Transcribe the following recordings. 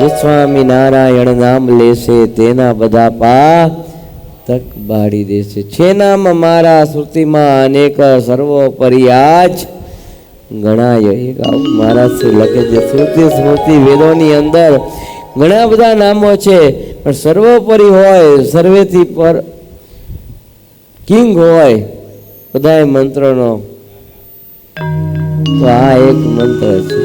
જે સ્વામી નારાયણ નામ લેશે તેના બધા પાતક બાળી દેશે. છે નામ મારા શ્રુતિમાં અનેક સર્વોપરી આજ ગણાય. એક આવું મહારાજ શ્રી લખે છે, શ્રુતિ સ્મૃતિ વેદોની અંદર ઘણા બધા નામો છે, પણ સર્વોપરી હોય, સર્વેથી પર કિંગ હોય બધા મંત્રોનો, તો આ એક મંત્ર છે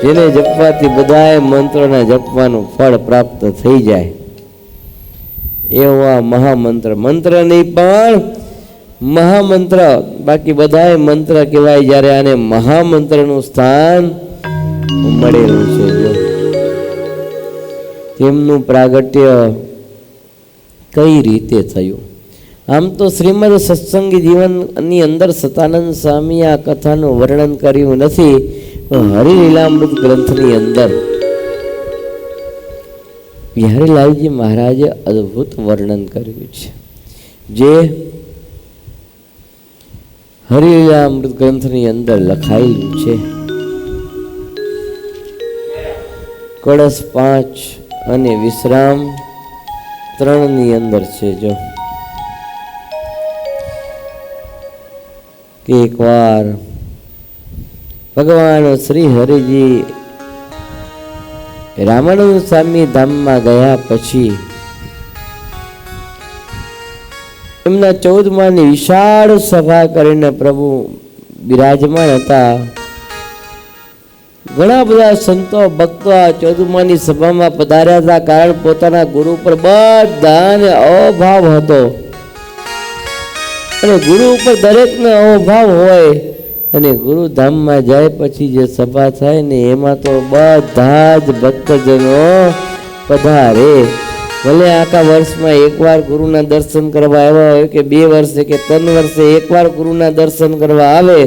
જેને જપવાથી બધા મંત્રોના જપવાનું ફળ પ્રાપ્ત થઈ જાય. એવો આ મહામંત્ર, મંત્ર નહીં પણ મહામંત્ર. બાકી બધા મંત્ર કહેવાય જ્યારે આને મહામંત્રનું સ્થાન મળેલું છે. જો તેમનું પ્રાગટ્ય કઈ રીતે થયું? આમ તો શ્રીમદ સત્સંગી જીવનની અંદર સતાનંદ સ્વામી આ કથાનું વર્ણન કર્યું નથી, પણ હરિલીલામૃત ગ્રંથની અંદર બિહારીલાલજી મહારાજે અદ્ભુત વર્ણન કર્યું છે, જે હરિલીલામૃત ગ્રંથની અંદર લખાયેલું છે. કળશ 5 અને વિશ્રામ 3 ની અંદર છે. જો કે એકવાર ભગવાન શ્રી હરિજી રામાનંદ સ્વામી ધામમાં ગયા પછી એમના 14 માળની વિશાળ સભા કરીને પ્રભુ બિરાજમાન હતા. ઘણા બધા સંતો ભક્તો આ 14 માળની સભામાં પધાર્યા હતા, કારણ પોતાના ગુરુ પર બધાને અભાવ હતો. અને ગુરુ ઉપર દરેકને અભાવ હોય, અને ગુરુ ધામમાં જાય પછી જે સભા થાય ને એમાં તો બધા જ ભક્તજનો પધારે. ભલે આખા વર્ષમાં એકવાર ગુરુના દર્શન કરવા આવ્યા હોય, કે 2 વર્ષે કે 3 વર્ષે એકવાર ગુરુના દર્શન કરવા આવે,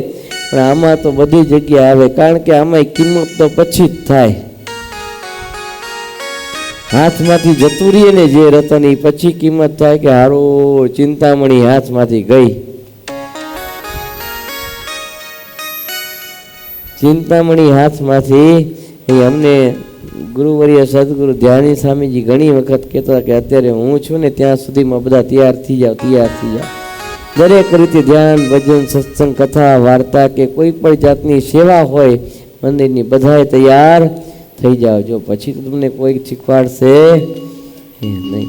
પણ આમાં તો બધી જગ્યા આવે, કારણ કે આમાં કિંમત તો પછી જ થાય. હાથમાંથી જતું રહીએ ને જે રતન, એ પછી કિંમત થાય કે હારું ચિંતામણી હાથમાંથી ગઈ. ચિંતામણી હાથમાંથી એ અમને ગુરુવર્ય સદગુરુ ધ્યાની સ્વામીજી ઘણી વખત કહેતા કે અત્યારે હું છું ને ત્યાં સુધીમાં બધા તૈયાર થઈ જાઓ, તૈયાર થઈ જાઓ. દરેક રીતે ધ્યાન, ભજન, સત્સંગ, કથા, વાર્તા કે કોઈ પણ જાતની સેવા હોય મંદિરની, બધાએ તૈયાર થઈ જાઓ. જો પછી તો તમને કોઈ શીખવાડશે નહીં.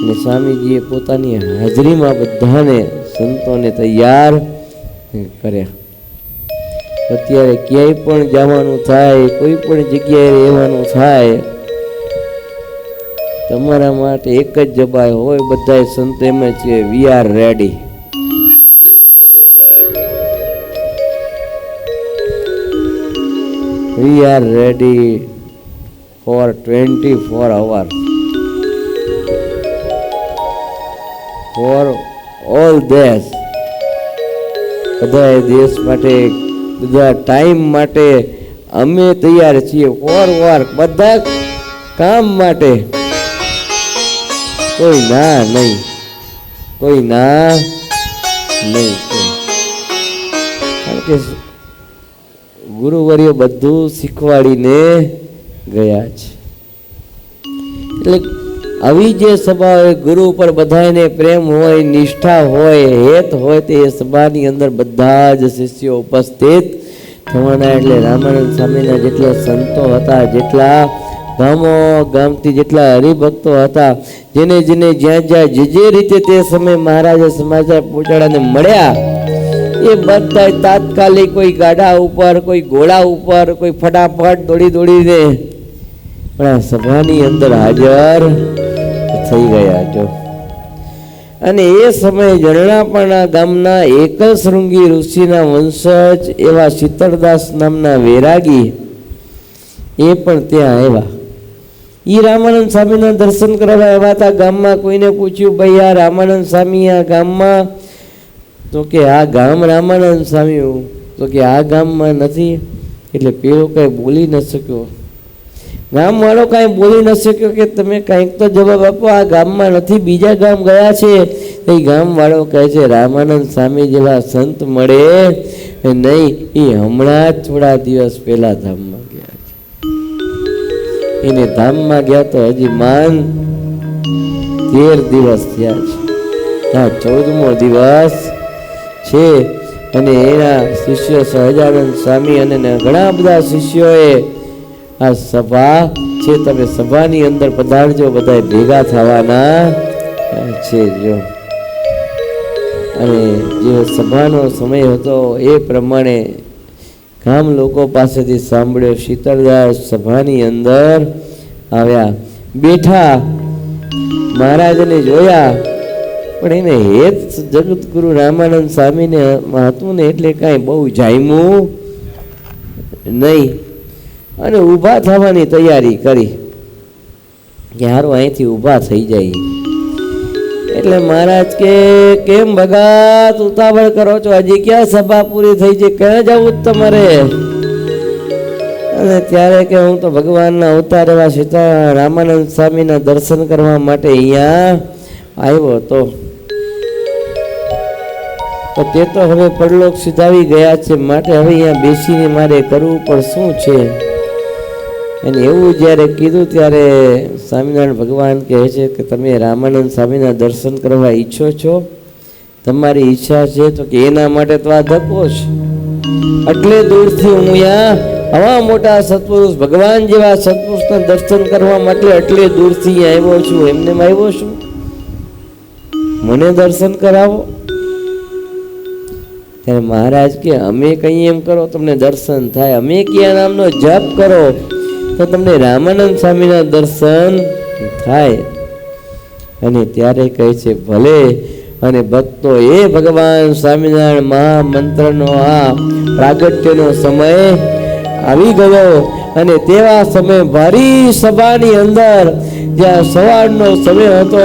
અને સ્વામીજીએ પોતાની હાજરીમાં બધાને સંતોને તૈયાર કર્યા. અત્યારે ક્યાંય પણ જવાનું થાય, કોઈ પણ જગ્યાએ રહેવાનું થાય, તમારા માટે એક જ જવાબ હોય બધા સંતો એમ જ કે we are ready. We are ready for 24 hours for all this. બધા દેશ માટે, બધા ટાઈમ માટે અમે તૈયાર છીએ. ફોર વર્ક, બધા કામ માટે. કોઈ ના નહીં, કોઈ ના નહીં. કારણ કે ગુરુવર્યો બધું શીખવાડીને ગયા છે. એટલે આવી જે સભા હોય, ગુરુ ઉપર બધાને પ્રેમ હોય, નિષ્ઠા હોય, હેત હોય, તે સભાની અંદર બધા જ શિષ્યો ઉપસ્થિત થવાના. એટલે રામાનંદ સ્વામીના જેટલા સંતો હતા, જેટલા ગામો ગામથી જેટલા હરિભક્તો હતા, જેને જેને જ્યાં જ્યાં જે રીતે તે સમયે મહારાજે સમાચાર પહોંચાડાને મળ્યા, એ બધા તાત્કાલિક કોઈ ગાડા ઉપર, કોઈ ઘોડા ઉપર, કોઈ ફટાફટ દોડી દોડીને પણ આ સભાની અંદર હાજર થઈ ગયા. જો અને એ સમયે જરણાપાણા ગામના એકલશૃંગી ઋષિના વંશજ એવા શીતળદાસ નામના વૈરાગી એ પણ ત્યાં આવ્યા. એ રામાનંદ સ્વામીના દર્શન કરવા આવ્યા હતા. ગામમાં કોઈને પૂછ્યું, ભાઈ આ રામાનંદ સ્વામી આ ગામમાં? તો કે આ ગામ રામાનંદ સ્વામી. તો કે આ ગામમાં નથી. એટલે પેલો કાંઈ બોલી ન શક્યો, ગામવાળો કાંઈ બોલી ન શક્યો કે તમે કાંઈક તો જવાબ આપો, આ ગામમાં નથી, બીજા ગામ ગયા છે. એ ગામવાળો કહે છે રામાનંદ સ્વામી જેવા સંત મળે નહીં, એ હમણાં જ થોડા દિવસ પહેલા ધામમાં ગયા છે. એને ધામમાં ગયા તો હજી માન 13 દિવસ થયા છે. આ 14મો દિવસ છે અને એના શિષ્ય સહજાનંદ સ્વામી અને ઘણા બધા શિષ્યોએ આ સભા છે, તમે સભાની અંદર પધારજો, બધા ભેગા થવાના છે. જો અને જે સભાનો સમય હતો એ પ્રમાણે ગામ લોકો પાસેથી સાંભળ્યો. શીતળદાસ સભાની અંદર આવ્યા, બેઠા, મહારાજને જોયા, પણ એને હેત જગતગુરુ રામાનંદ સ્વામીને હતું ને એટલે કાંઈ બહુ જામ્યું નહીં અને ઊભા થવાની તૈયારી કરી કે હારું અહીંથી ઊભા થઈ જાય. એટલે મહારાજ કે કેમ ભગત ઉતાવળ કરો છો, હજી ક્યાં સભા પૂરી થઈ છે, ક્યાં જવું તમારે? અને ત્યારે કે હું તો ભગવાનના અવતાર એવા સીતા રામાનંદ સ્વામીના દર્શન કરવા માટે અહીંયા આવ્યો હતો. તો તે તો હવે પરલોક સિધાવી ગયા છે, માટે હવે અહીંયા બેસીને મારે કરવું પણ શું છે? અને એવું જ્યારે કીધું ત્યારે સ્વામિનારાયણ ભગવાન કહે છે કે તમે રામાનંદ સ્વામીના દર્શન કરવા ઈચ્છો છો, તમારી ઈચ્છા છે તો કે એના માટે તો આ ધક્કો છે. એટલે દૂરથી હું અહીંયા આવા મોટા સત્પુરુષ ભગવાન જેવા સત્પુરુષના દર્શન કરવા માટે એટલે દૂરથી આવ્યો છું, એમને આવ્યો છું, મને દર્શન કરાવો. ત્યારે મહારાજ કે અમે કઈ એમ કરો તમને દર્શન થાય, અમે કયા નામનો જપ કરો તો તમને રામાનંદ સ્વામીના દર્શન થાય. અને ત્યારે કહે છે ભલે. અને ભક્તો એ ભગવાન સ્વામિનારાયણ મહામંત્રનો આ પ્રાગટ્યનો સમય આવી ગયો અને તેવા સમય ભારી સભાની અંદર જ્યાં સવારનો સમય હતો,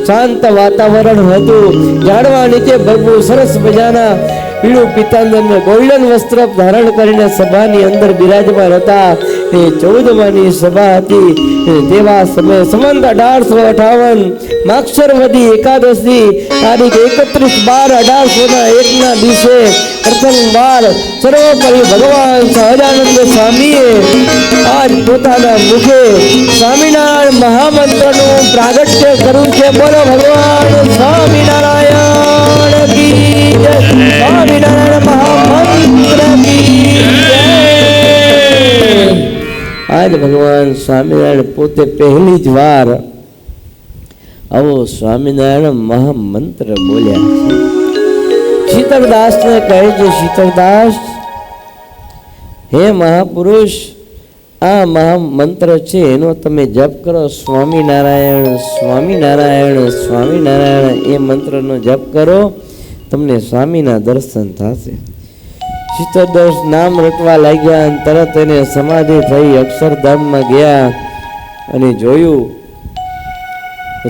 શાંત વાતાવરણ હતું, ઝાડવા નીચે ભરપૂર સરસ મજાના પીળું પિત્તાંબર ગોલ્ડન વસ્ત્ર ધારણ કરીને સભાની અંદર બિરાજમાન હતા. એ 14માની સભા હતી. તેવા સમય સંવંત 1858 માક્ષરવદી એકાદશી તારીખ 31/12/1801ના દિવસે પ્રથમવાર સર્વોપરી ભગવાન સહજાનંદ સ્વામીએ આજ પોતાના મુખે સ્વામિનારાયણ મહામંત્રનું પ્રાગટ્ય કર્યું છે. બોલો ભગવાન સ્વામિનારાયણ કી જય. સ્વામિનારાયણ મહામંત્ર કી જય. આજ ભગવાન સ્વામિનારાયણ પોતે પહેલી જ વાર આવો સ્વામિનારાયણ મહામંત્ર બોલ્યા છે. શીતળદાસને કહે છે, શીતળદાસ, હે મહાપુરુષ, આ મહામંત્ર છે એનો તમે જપ કરો, સ્વામિનારાયણ સ્વામિનારાયણ સ્વામિનારાયણ, એ મંત્રનો જપ કરો, તમને સ્વામીના દર્શન થશે. શીતળદાસ નામ રટવા લાગ્યા અને તરત એને સમાધિ થઈ અક્ષરધામમાં ગયા અને જોયું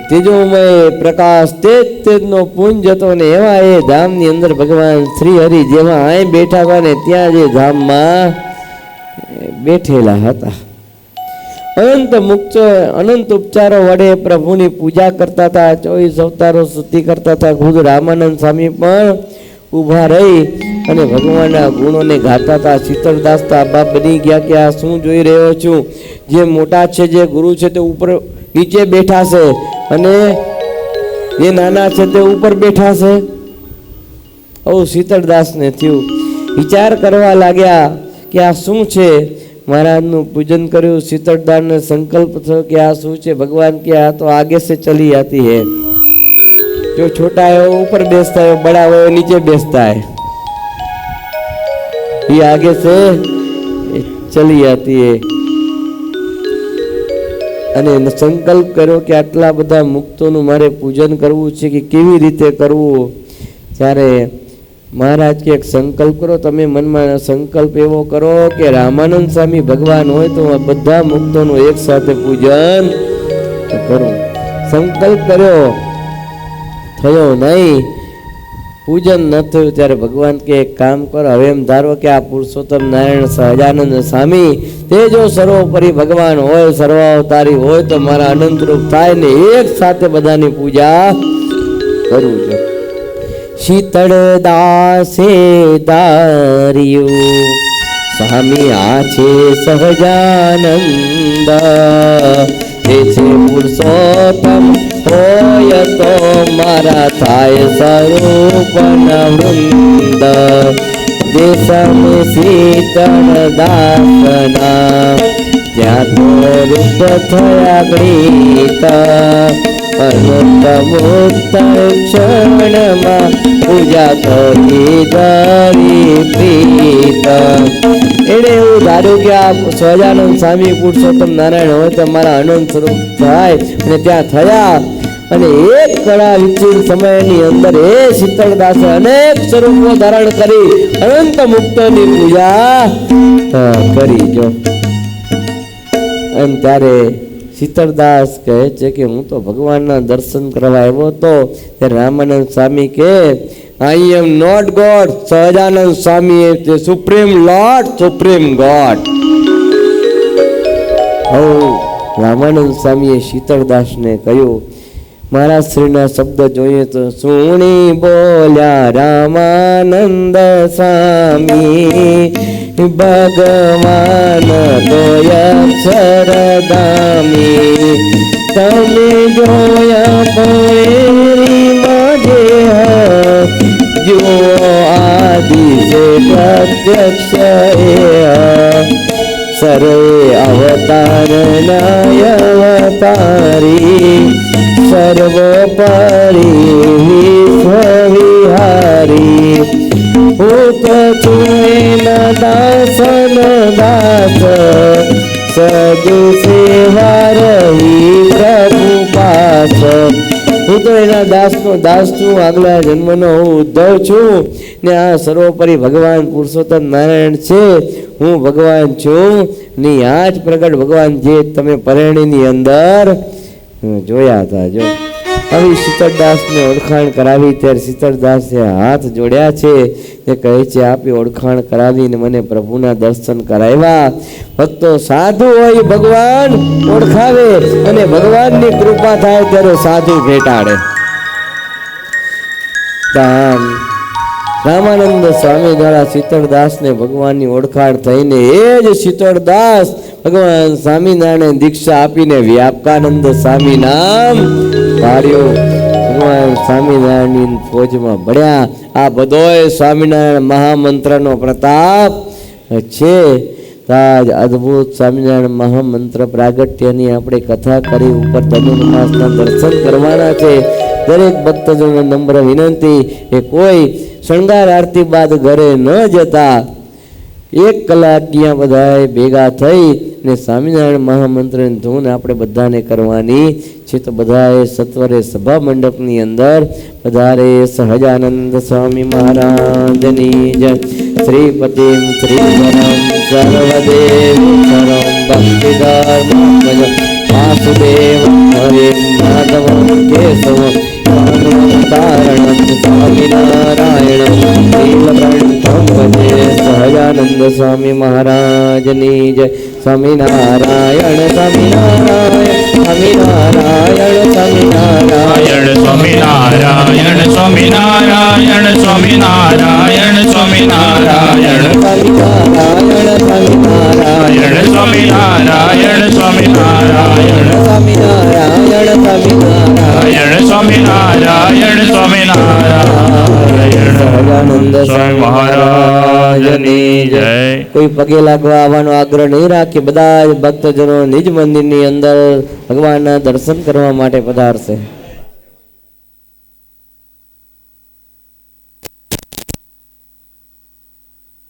તેજોમય પ્રકાશ તેજનો પુંજ હતો ને એવા એ ધામની અંદર ભગવાન શ્રી હરિ જેવા અહીં બેઠા હતા ને ત્યાં જે ધામમાં બેઠેલા હતા. અનંત મુક્તો અનંત ઉપચારો વડે પ્રભુની પૂજા કરતા હતા, 24 અવતારો સ્તુતિ કરતા હતા. ખુદ રામાનંદ સ્વામી પણ ઊભા રહી અને ભગવાનના ગુણોને ગાતા હતા. શીતળદાસ તો આબા બની ગયા કે આ શું જોઈ રહ્યો છું? જે મોટા છે, જે ગુરુ છે તે ઉપર નીચે બેઠા છે અને જે નાના છે તે ઉપર બેઠા છે. આવું શીતળદાસને થયું. વિચાર કરવા લાગ્યા કે આ શું છે? મહારાજનું પૂજન કર્યું. શીતળદાસને સંકલ્પ થયો કે આ શું છે? ભગવાન કે આ તો આગે से चली आती है, जो छोटा है वो ऊपर बेचता है, बड़ा है वो नीचे बेचता है, ये आगे से चली आती है. અને સંકલ્પ કર્યો કે આટલા બધા મુક્તોનું મારે પૂજન કરવું છે કે કેવી રીતે કરવું. ત્યારે મહારાજ કે એક સંકલ્પ કરો, તમે મનમાં સંકલ્પ એવો કરો કે રામાનંદ સ્વામી ભગવાન હોય તો બધા મુક્તોનું એક સાથે પૂજન કરું. સંકલ્પ કર્યો, થયો નહીં, પૂજન ન થયું. ત્યારે ભગવાન કે એક કામ કરો, હવે એમ ધારો કે આ પુરુષોત્તમ નારાયણ સહજાનંદ સ્વામી તે જો સર્વોપરી ભગવાન હોય, સર્વાવતારી હોય તો મારા અનંત રૂપ થાય ને એક સાથે બધાની પૂજા કરું છું. શીતળદાસે ધાર્યું સ્વામી આ છે સહજાનંદ, એ છે પુરુષોત્તમ હોય તો મારા થાય સ્વરૂપ વૃંદ. દેશમે શીતળ દાસના ત્યાં તો રૂપ થયા ગણિત, અનંત મુક્ત ક્ષણમાં પૂજા કરી ધરી પ્રીત. એને એવું ધાર્યું કે આ સહજાનંદ સ્વામી પુરુષોત્તમ નારાયણ હોય તો મારા અનંત સ્વરૂપ થાય, અને ત્યાં થયા. અને એક કળા વિચિત સમયની અંદર એ શીતળદાસે અનેક સ્વરૂપો ધારણ કરી અનંત મુક્તોની પૂજા કરી. જો અને ત્યારે શીતળદાસ કહે છે કે હું તો ભગવાનના દર્શન કરવા આવ્યો હતો. ત્યારે રામાનંદ સ્વામી કે I am not God. Sahajanand Swami એ supreme lord, supreme God. Ramanand સ્વામીએ શીતળદાસને કહ્યું, મારા શ્રીના શબ્દ જોઈએ તો સુણી બોલ્યા રામાનંદ સ્વામી, ભગવાન તોય અક્ષરધામી. તમે જોયા પોએરીમાં દેહ, જો આદિ છે પ્રત્યક્ષ સર્વે અવતાર નય અવતારી, સર્વોપરી વિશ્વવિહારી. ભૂત ચુએન દાસન દાસ, સજુ સેવા રહી પ્રભુ પાસ. હું તો એના દાસનો દાસ છું, આગલા જન્મનો હું ઉદ્ધવ છું, ને આ સર્વોપરી ભગવાન પુરુષોત્તમ નારાયણ છે. હું ભગવાન છું ને આ જ પ્રગટ ભગવાન જે તમે પરણીની અંદર જોયા હતા. જો આવી શીતળદાસને ઓળખાણ કરાવી ત્યારે શીતળદાસે હાથ જોડ્યા છે. એ કહે છે આપી ઓળખાણ કરાવીને મને પ્રભુના દર્શન કરાવ્યા. ભક્તો સાધુ હોય ભગવાન ઓળખાવે, અને ભગવાનની કૃપા થાય ત્યારે સાધુ ભેટાડે. રામાનંદ સ્વામી દ્વારા શીતળદાસને ભગવાનની ઓળખાણ થઈને એ જ શીતળદાસ ભગવાન સ્વામિનારાયણ દીક્ષા આપીને વ્યાપકાનંદ સ્વામી નામ ધાર્યું. ભગવાન સ્વામિનારાયણની ફોજમાં ભળ્યા. આ બધોય સ્વામિનારાયણ મહામંત્રનો પ્રતાપ છે. તાજ અદ્ભુત સ્વામિનારાયણ મહામંત્ર પ્રાગટ્યની આપણે કથા કરી. ઉપર ધનુર્માસના દર્શન કરવાના છે. દરેક ભક્તજનોને નમ્ર વિનંતી એ કોઈ શણગાર આરતી બાદ ઘરે ન જતા 1 કલાક ત્યાં બધાએ ભેગા થઈ ને સ્વામિનારાયણ મહામંત્રની ધૂન આપણે બધાને કરવાની છે. તો બધાએ સત્વરે સભા મંડપની અંદર વધારે સહજાનંદ સ્વામી મહારાજની જય. શ્રીપતિમ શ્રીધરમ સર્વદેવ સરમ ભક્તિધર્મજ વાસુદેવ હરિ માધવ કેશવ તારણમ સ્વામિનારાયણ નીલકંઠમ ભજે. સહજાનંદ સ્વામી મહારાજની જય. સ્વામિનારાયણ સ્વામિનારાયણ સ્વામિનારાયણ સ્વામિનારાયણ સ્વામિનારાયણ સ્વામિનારાયણ સ્વામિનારાયણ સ્વામિનારાયણ સ્વામિનારાયણ સ્વામિનારાયણ સ્વામિનારાયણ સ્વામિનારાયણ સ્વામિનારાયણ સ્વામિનારાયણ સ્વામિનારાયણ સ્વામિનારાયણ સહજાનંદ સ્વામી મહારાજની જય. કોઈ પગે લાગવા આવવાનો આગ્રહ નહીં રાખે. બધા જ ભક્તજનો નિજ મંદિરની અંદર ભગવાનના દર્શન કરવા માટે પધારશે.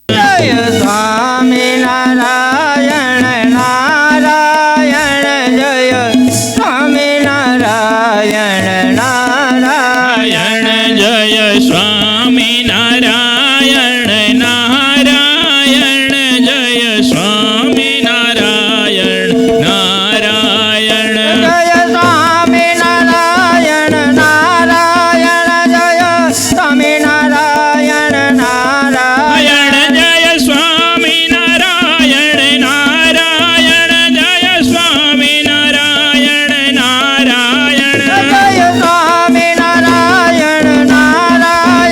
જય સ્વામિનારાયણ નારાયણ જય સ્વામિનારાયણ નારાયણ જય સ્વામિનારાયણ નારાયણ જય સ્વામિનારાયણ નારાયણ જય સ્વામિનારાયણ નારાયણ જય સ્વામિનારાયણ નારાયણ જય સ્વામિનારાયણ નારાયણ જય સ્વામિનારાયણ નારાયણ જય સ્વામિનારાયણ નારાયણ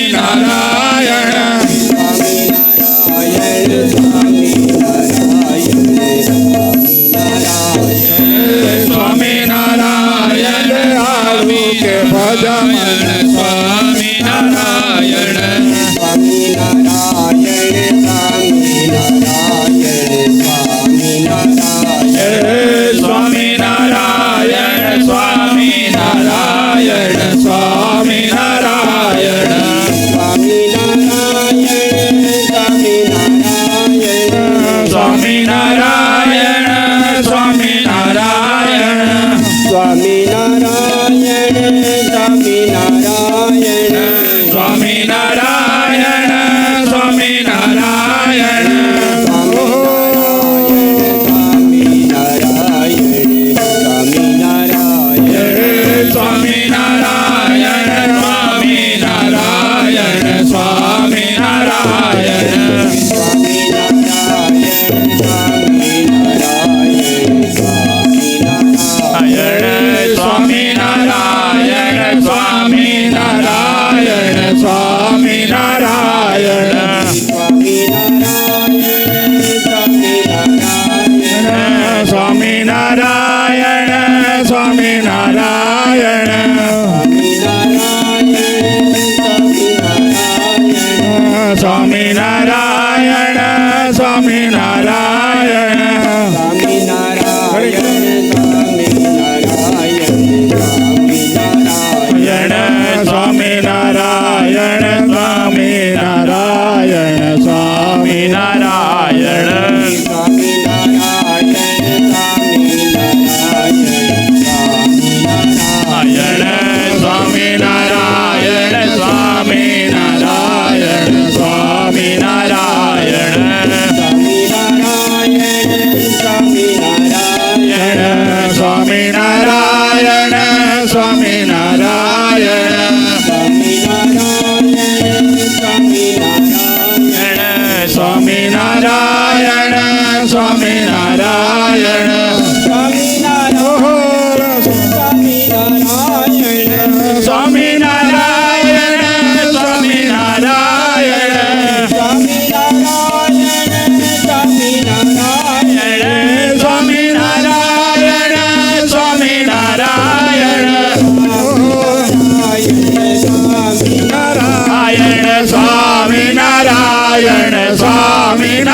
સ્વામિનારાયણ સ્વામિનારાયણ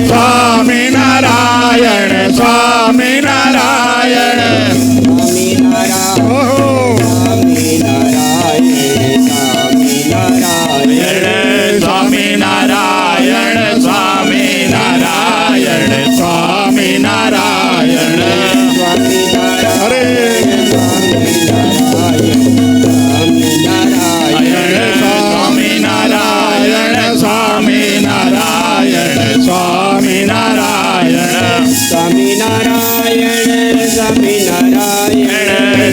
સ્વામિનારાયણ સ્વામિનારાયણ ઓહો સ્વામિનારાયણ સ્વામિનારાયણ સ્વામિનારાયણ અરે સ્વામિનારાયણ સ્વામિનારાયણ સ્વામિનારાયણ સ્વામિનારાયણ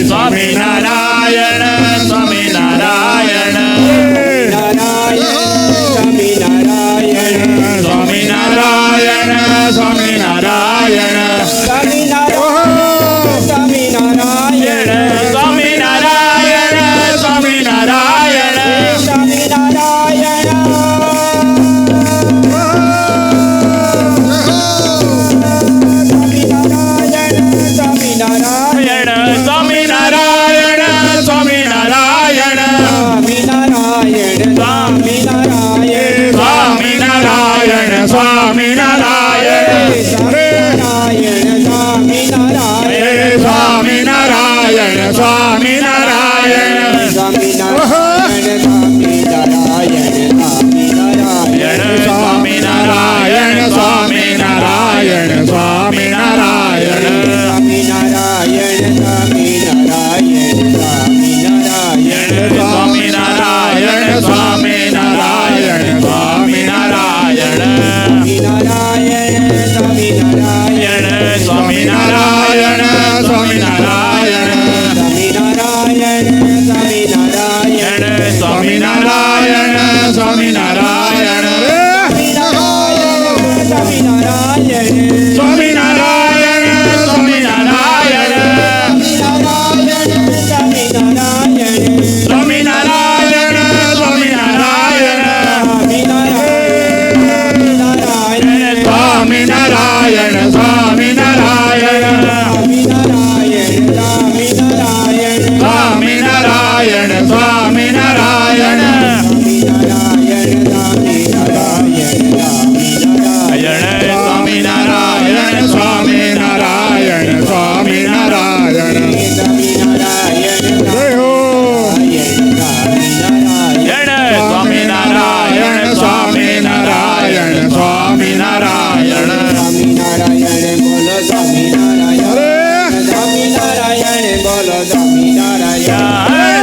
સ્વામિનારાયણ સ્વામિનારાયણ સ્વામિનારાયણ સ્વામિનારાયણ સ્વામિનારાયણ સ્વામિનારાયણ સ્વામિનારાયણ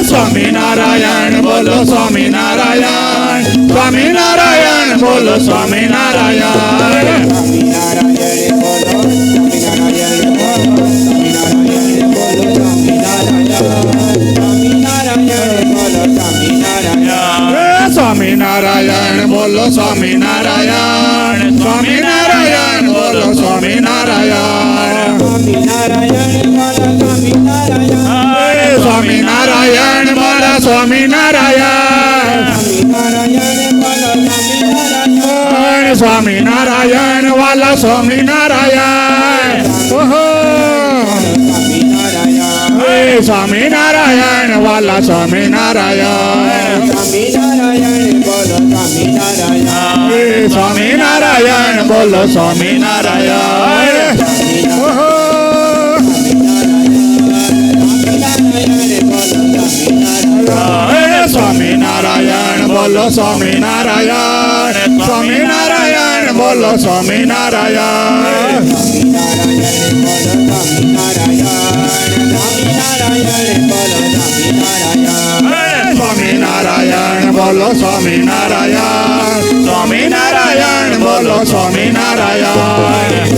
સ્વામિનારાયણ બોલો સ્વામિનારાયણ સ્વામિનારાયણ બોલો સ્વામિનારાયણ સ્વામિનારાયણ બોલો સ્વામિનારાયણ સ્વામિનારાયણ બોલો સ્વામિનારાયણ સ્વામિનારાયણ બોલો સ્વામિનારાયણ સ્વામિનારાયણ વાલા સ્વામિનારાયણ ઓહો સ્વામિનારાયણ વાલા સ્વામિનારાયણ સ્વામિનારાયણ બોલો સ્વામિનારાયણ ઓહો સ્વામિનારાયણ બોલો સ્વામિનારાયણ સ્વામિનારાયણ બોલો સ્વામિનારાયણ સ્વામિનારાયણ બોલો સ્વામિનારાયણ સ્વામિનારાયણ બોલો સ્વામિનારાયણ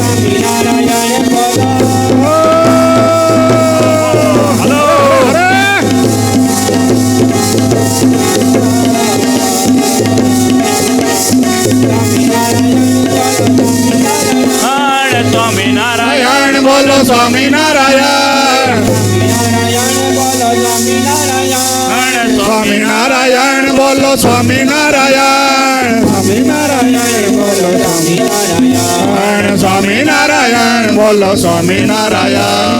હલો સ્વામિનારાયણ બોલો સ્વામિનારાયણ સ્વામિનારાયણ બોલો સ્વામિનારાયણ સ્વામિનારાયણ બોલો સ્વામિનારાયણ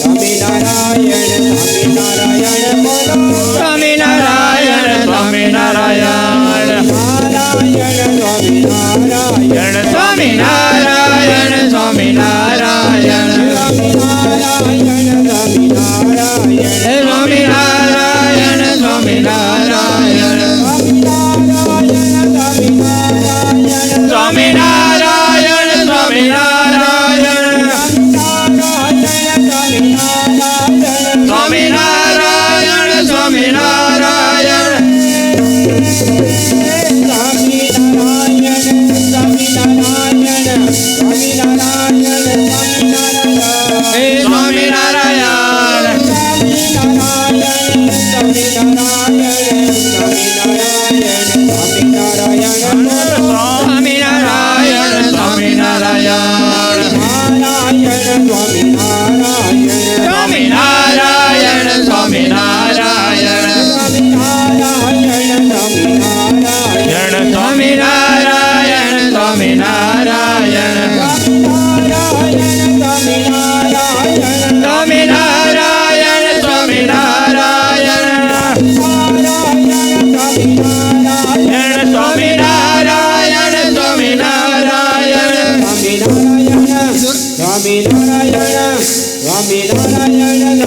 સ્વામિનારાયણ સ્વામિનારાયણ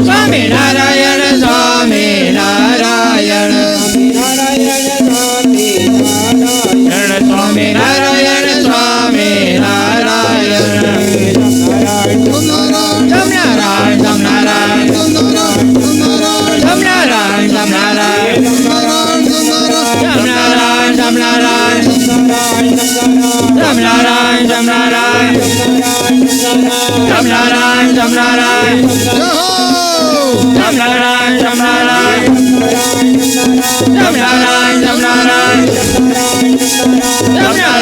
સ્વામિનારાયણ સ્વામિનારાયણ સ્વામિનારાયણ સ્વામિનારાયણ સ્વામિનારાયણ સ્વામિનારાયણ સ્વામિનારાયણ સ્વામિનારાયણ સ્વામિનારાયણ સ્વામિનારાયણ સ્વામિનારાયણ સ્વામિનારાયણ સ્વામિનારાયણ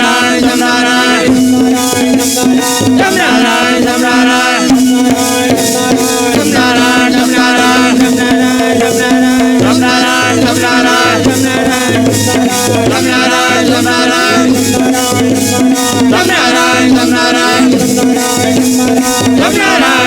સ્વામિનારાયણ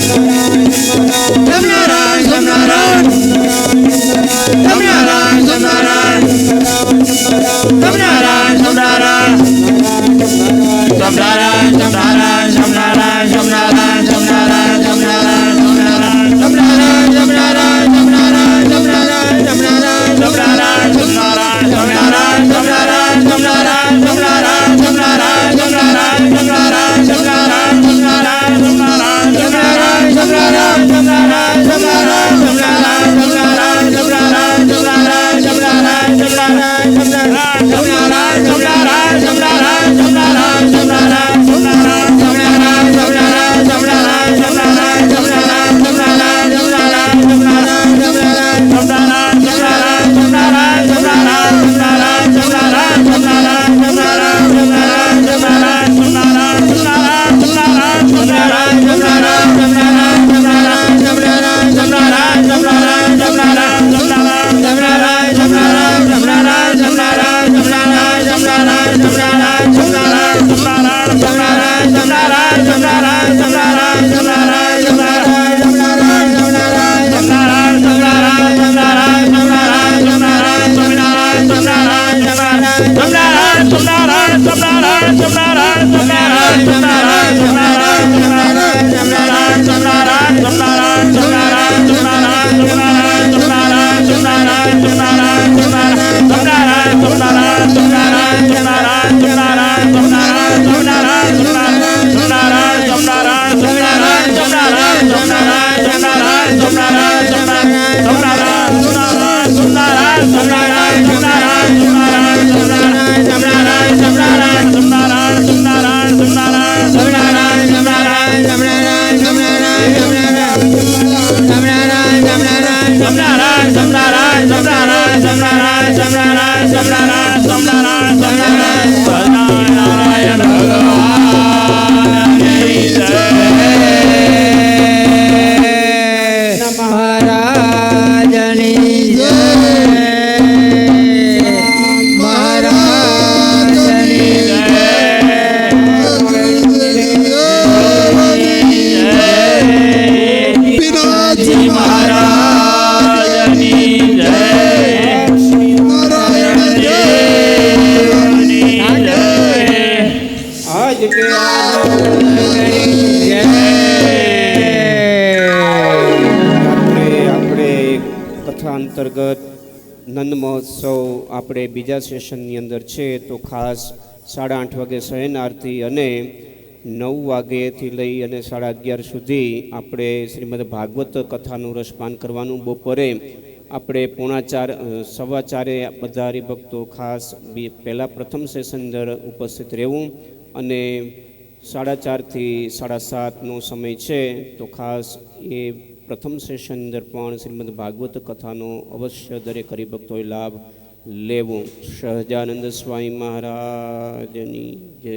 સ્વામિનારાયણ અંતર્ગત નંદ મહોત્સવ આપણે બીજા સેશનની અંદર છે, તો ખાસ 8:30 વાગે શયન આરતી અને 9 વાગ્યેથી લઈ અને 11:30 સુધી આપણે શ્રીમદ ભાગવત કથાનું રસપાન કરવાનું. બપોરે આપણે 4:15 બધા હરિભક્તો ખાસ પહેલાં પ્રથમ સેશન અંદર ઉપસ્થિત રહેવું અને 4:30 થી 7:30નો સમય છે, તો ખાસ એ પ્રથમ સેશન અંદર પણ શ્રીમદ ભાગવત કથાનો અવશ્ય દરેક હરિભક્તોએ લાભ લેવો. સહજાનંદ સ્વામી મહારાજની જય.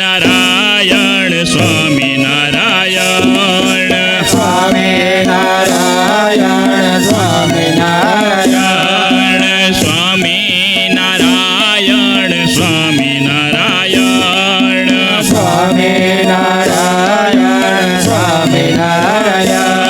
નારાયણ સ્વામી નારાયણ સ્વામિનારાયણ સ્વામિનારાયણ સ્વામિનારાયણ સ્વામિનારાયણ સ્વામિનારાયણ સ્વામિનારાયણ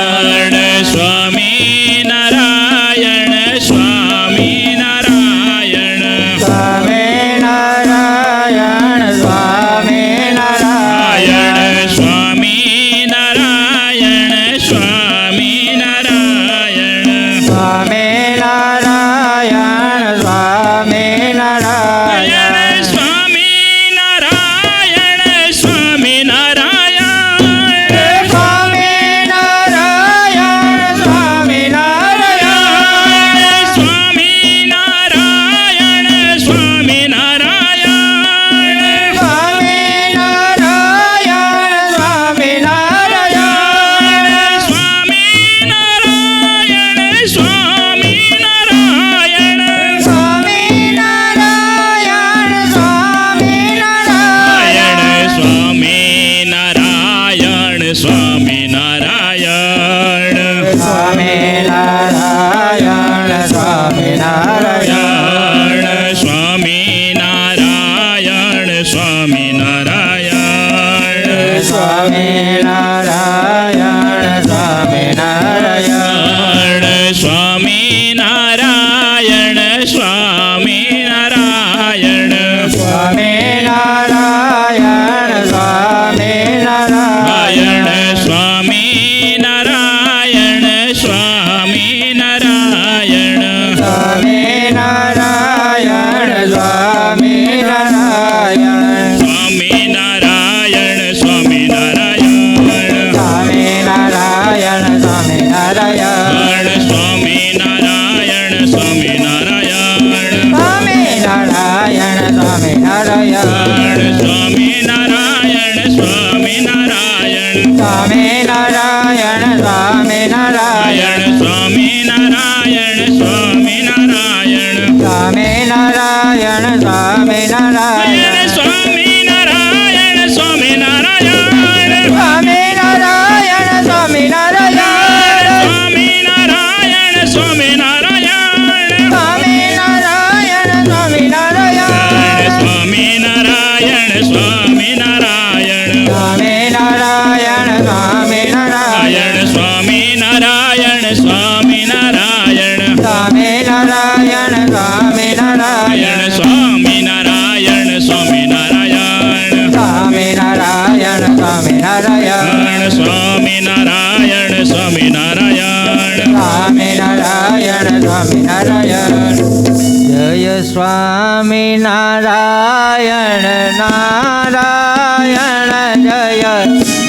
સ્વામિનારાયણ સ્વામિનારાયણ સ્વામિનારાયણ સ્વામિનારાયણ સ્વામિનારાયણ સ્વામિનારાયણ સ્વામિનારાયણ સ્વામિનારાયણ સ્વામિનારાયણ સ્વામિનારાયણ જય સ્વામિનારાયણ નારાયણ જય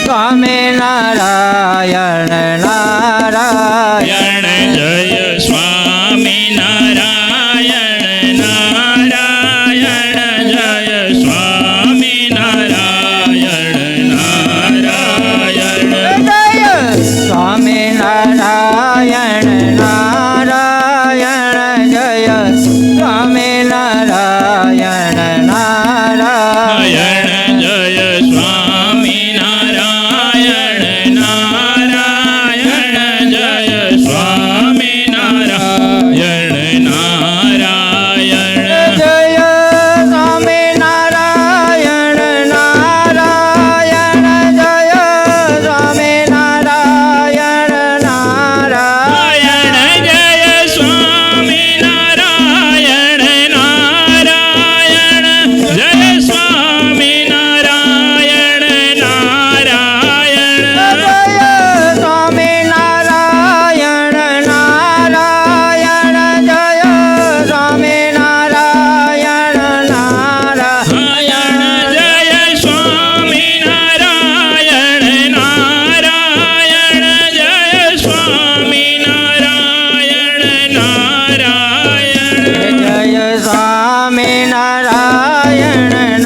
સ્વામિનારાયણ